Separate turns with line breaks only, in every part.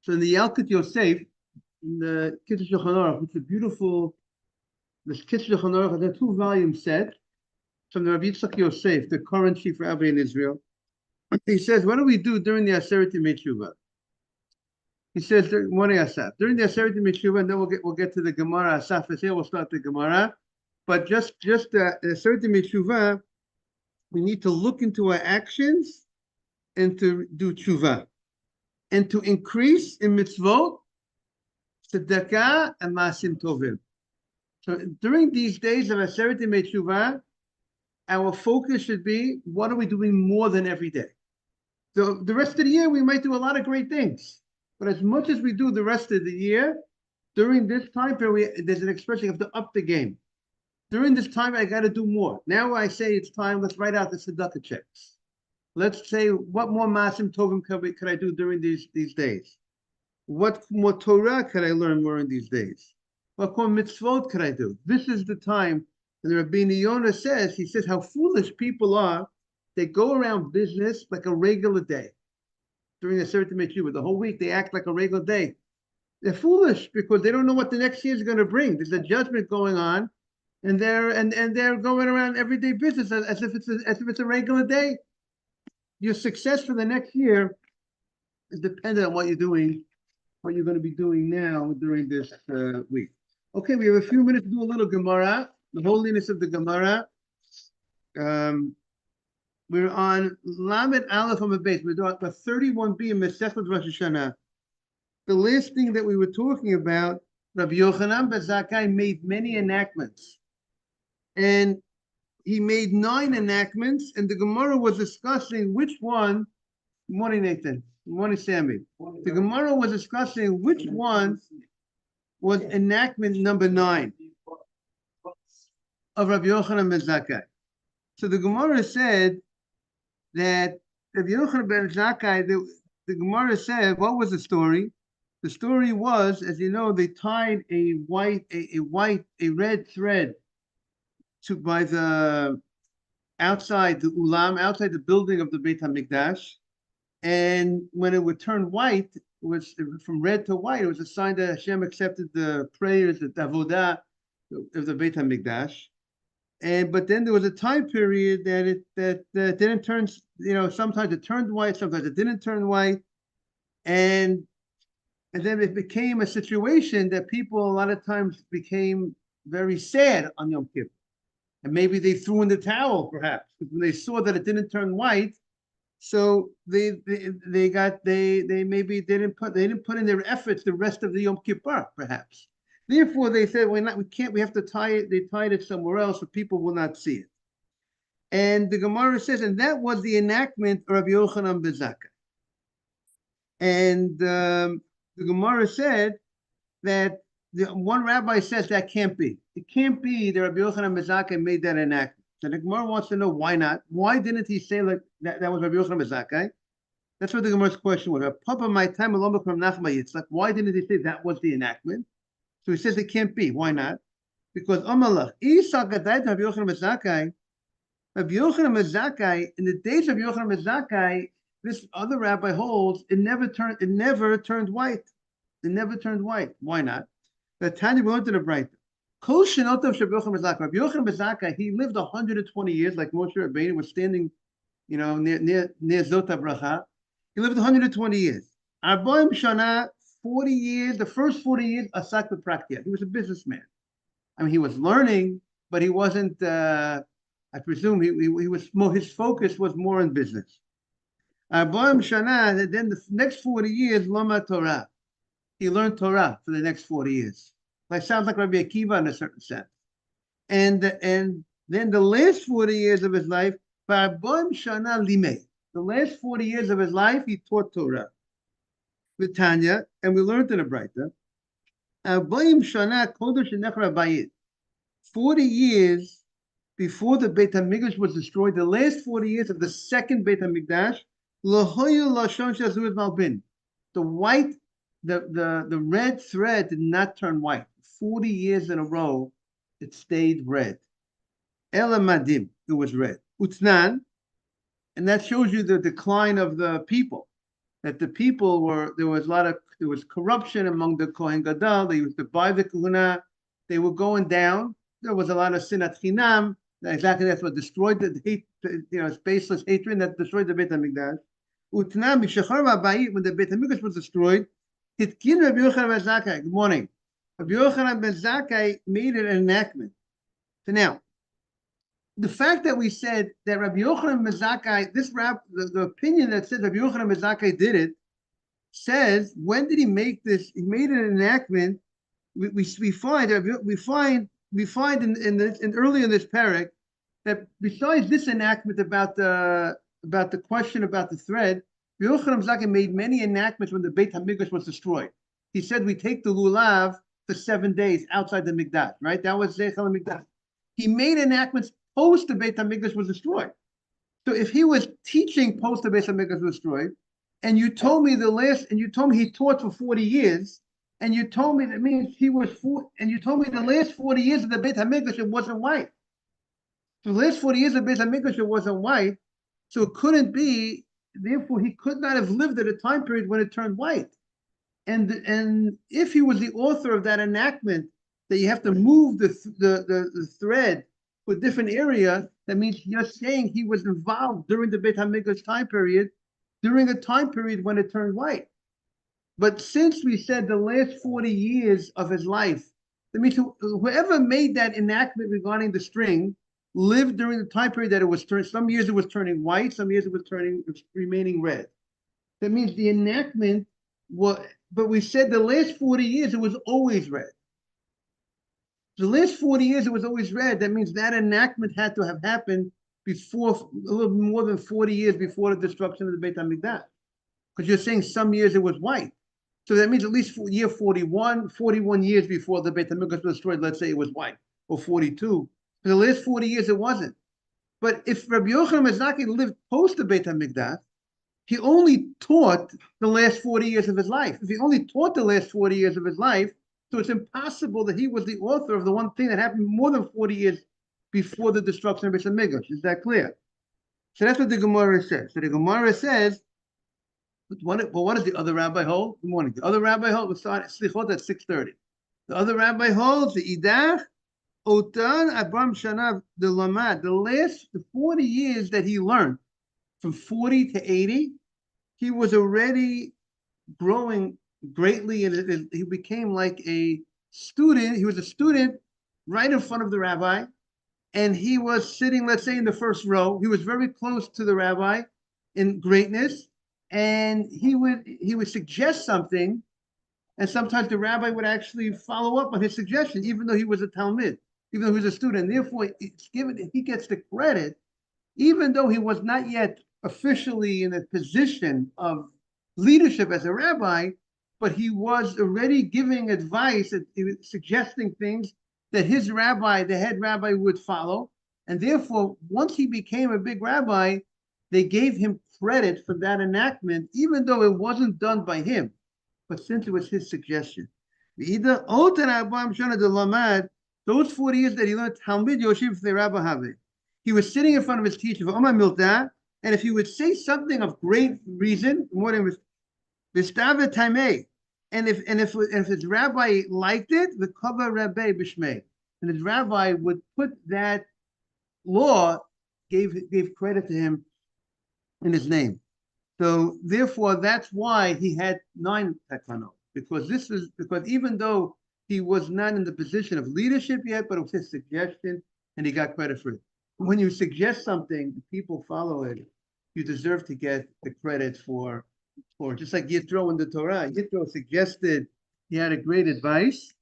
So in the Yalkut Yosef, in the Kitzur Shulchan Aruch, it's a beautiful, this Kitzur Shulchan Aruch has a 2-volume set from the Rabbi Yitzchak Yosef, the current chief rabbi in Israel. He says, what do we do during the Aseret Yemei Teshuvah? He says, morning Asaf. During the Aseret Yemei Teshuvah, and then we'll get to the Gemara. Asaf is here, we'll start the Gemara. But just the Aseret Yemei Teshuvah, we need to look into our actions and to do tshuva, and to increase in mitzvot, tzedakah, and maasim tovim. So during these days of Aseret Yemei Teshuvah, our focus should be, what are we doing more than every day? So the rest of the year, we might do a lot of great things. But as much as we do the rest of the year, during this time period, there's an expression of the up the game. During this time, I got to do more. Now I say it's time, let's write out the tzedakah checks. Let's say, what more maasim tovim could I do during these days? What more Torah could I learn more in these days? What more mitzvot could I do? This is the time. And Rabbi Yonah says, he says how foolish people are. They go around business like a regular day. During the Aseret Yemei Teshuvah, the whole week they act like a regular day. They're foolish because they don't know what the next year is going to bring. There's a judgment going on, and they're going around everyday business as if it's a regular day. Your success for the next year is dependent on what you're doing, what you're going to be doing now during this week. Okay, we have a few minutes to do a little Gemara, the holiness of the Gemara. We're on Lamed Aleph on the base. We're doing 31b in Masechet Rosh Hashana. The last thing that we were talking about, Rabbi Yochanan ben Zakkai made many enactments. And he made 9 enactments, and the Gemara was discussing which one. Good morning, Nathan. Good morning, Sammy. The Gemara was discussing which one was enactment number 9 of Rabbi Yochanan ben Zakkai. So the Gemara said that Rabbi Yochanan ben Zakkai, the Gemara said, what was the story? The story was, as you know, they tied a red thread by the outside the ulam, outside the building of the Beit HaMikdash, and when it would turn white, it was from red to white. It was a sign that Hashem accepted the prayers, the avodah of the Beit HaMikdash. But then there was a time period that didn't turn. Sometimes it turned white, sometimes it didn't turn white, and then it became a situation that people a lot of times became very sad on Yom Kippur, and maybe they threw in the towel, perhaps, because when they saw that it didn't turn white, so they maybe didn't put in their efforts the rest of the Yom Kippur, perhaps. Therefore, they said, we have to tie it. They tied it somewhere else so people will not see it. And the Gemara says, and that was the enactment of Rabbi Yochanan ben Zakkai. And the Gemara said that one rabbi says that can't be. It can't be that Rabbi Yochanan ben Zakkai made that enactment. So the Gemara wants to know why not. Why didn't he say like that was Rabbi Yochanan ben Zakkai? That's what the Gemara's question was. Papa, my time alone from Nachma Yitzchak. Why didn't he say that was the enactment? So he says it can't be. Why not? Because Amalach, Rabbi Yochanan ben Zakkai, in the days of Yochanan ben Zakkai, this other rabbi holds it never turned white. It never turned white. Why not? The Tanya we learned in the bright. Kol Shenot of Rabbi Yochanan ben Zakkai, he lived 120 years, like Moshe Rabbeinu was standing, near Zot HaBracha. He lived 120 years. Arbaim Shana, 40 years, the first 40 years, Asak B'Praktia. He was a businessman. I mean, he was learning, but he wasn't, I presume he was more, his focus was more in business. Arbaim Shana, then the next 40 years, Lama Torah. He learned Torah for the next 40 years. Like, sounds like Rabbi Akiva in a certain sense. And then the last 40 years of his life, Arbaim Shana Limei. The last 40 years of his life, he taught Torah with Tanya, and we learned in a Braita. 40 years before the Beit HaMikdash was destroyed, the last 40 years of the second Beit HaMikdash, the red thread did not turn white. 40 years in a row, it stayed red. Elamadim, it was red. Utnan, and that shows you the decline of the people. that the people there was corruption among the Kohen Gadol. They used to buy the kahuna. They were going down. There was a lot of sinat chinam. Exactly, that's what destroyed the hate, it's baseless hatred that destroyed the Beit HaMikdash. Utnam b'shachar v'abayit, when the Beit HaMikdash was destroyed, hitkin Rabbi Yochanan ben Zakkai. Good morning. Rabbi Yochanan ben Zakkai made an enactment. So now, the fact that we said that Rabbi Yochanan ben Zakkai, the opinion that says Rabbi Yochanan ben Zakkai did it, says, when did he make this? He made an enactment. We find in early in this parak that besides this enactment about the question about the thread, Rabbi Yochanan ben Zakkai made many enactments when the Beit HaMikdash was destroyed. He said we take the lulav for 7 days outside the Mikdash, right? That was Zeichel HaMikdash. He made enactments post the Beit HaMikdash was destroyed. So if he was teaching post the Beit HaMikdash was destroyed, and you told me he taught for 40 years, and you told me that means and you told me the last 40 years of the Beit HaMikdash it wasn't white. So the last 40 years of Beit HaMikdash it wasn't white, so it couldn't be, therefore he could not have lived at a time period when it turned white. And if he was the author of that enactment, that you have to move the thread to a different area, that means you're saying he was involved during the Beit HaMikdash time period, during a time period when it turned white. But since we said the last 40 years of his life, that means whoever made that enactment regarding the string lived during the time period that it was turning. Some years it was turning white, some years it was remaining red. That means the enactment but we said the last 40 years it was always red. The last 40 years it was always red. That means that enactment had to have happened before, a little more than 40 years before the destruction of the Beit HaMikdash. Because you're saying some years it was white. So that means at least year 41 years before the Beit HaMikdash was destroyed, let's say it was white, or 42. For the last 40 years it wasn't. But if Rabbi Yochanan ben Zakkai lived post the Beit HaMikdash, he only taught the last 40 years of his life. If he only taught the last 40 years of his life, so it's impossible that he was the author of the one thing that happened more than 40 years before the destruction of Beit HaMikdash. Is that clear? So that's what the Gemara says. So the Gemara says, what does the other rabbi hold? Good morning. The other rabbi holds, we start Slichot at 6:30. The other rabbi holds the Idach, Otan, Abram Shanav, the Lamad, the 40 years that he learned, from 40 to 80, he was already growing greatly, and he became like a student. He was a student right in front of the rabbi, and he was sitting, let's say, in the first row. He was very close to the rabbi in greatness, and he would suggest something, and sometimes the rabbi would actually follow up on his suggestion, even though he was a talmid, even though he was a student. Therefore, he gets the credit, even though he was not yet officially in a position of leadership as a rabbi, but he was already giving advice, suggesting things that his rabbi, the head rabbi, would follow. And therefore, once he became a big rabbi, they gave him credit for that enactment, even though it wasn't done by him, but since it was his suggestion. Those 40 years that he learned Talmid Yoshiv the Rabbi Have. He was sitting in front of his teacher, and if he would say something of great reason, more than Vistava Taimei, and if his rabbi liked it, the Kava Rabbi Bishmei, and his rabbi would put that law, gave credit to him in his name. So therefore, that's why he had 9 tekanot, because even though he was not in the position of leadership yet, but it was his suggestion, and he got credit for it. When you suggest something, people follow it, you deserve to get the credit for just like Yitro in the Torah. Yitro suggested, he had a great advice,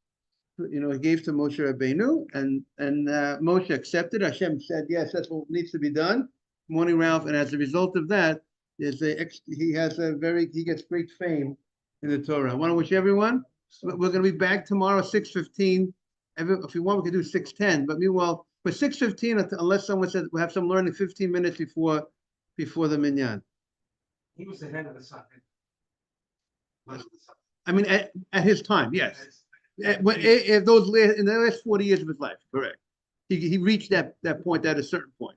he gave to Moshe Rabbeinu, and Moshe accepted. Hashem said, yes, that's what needs to be done. Morning, Ralph, and as a result of that, he gets great fame in the Torah. I want to wish everyone, we're going to be back tomorrow, 6:15. If you want, we can do 6:10, but meanwhile, for 6:15, unless someone says we have some learning 15 minutes before the minyan.
He was the head of the Sachet.
I mean, at his time, yes. In the last 40 years of his life, correct. He reached that point at a certain point.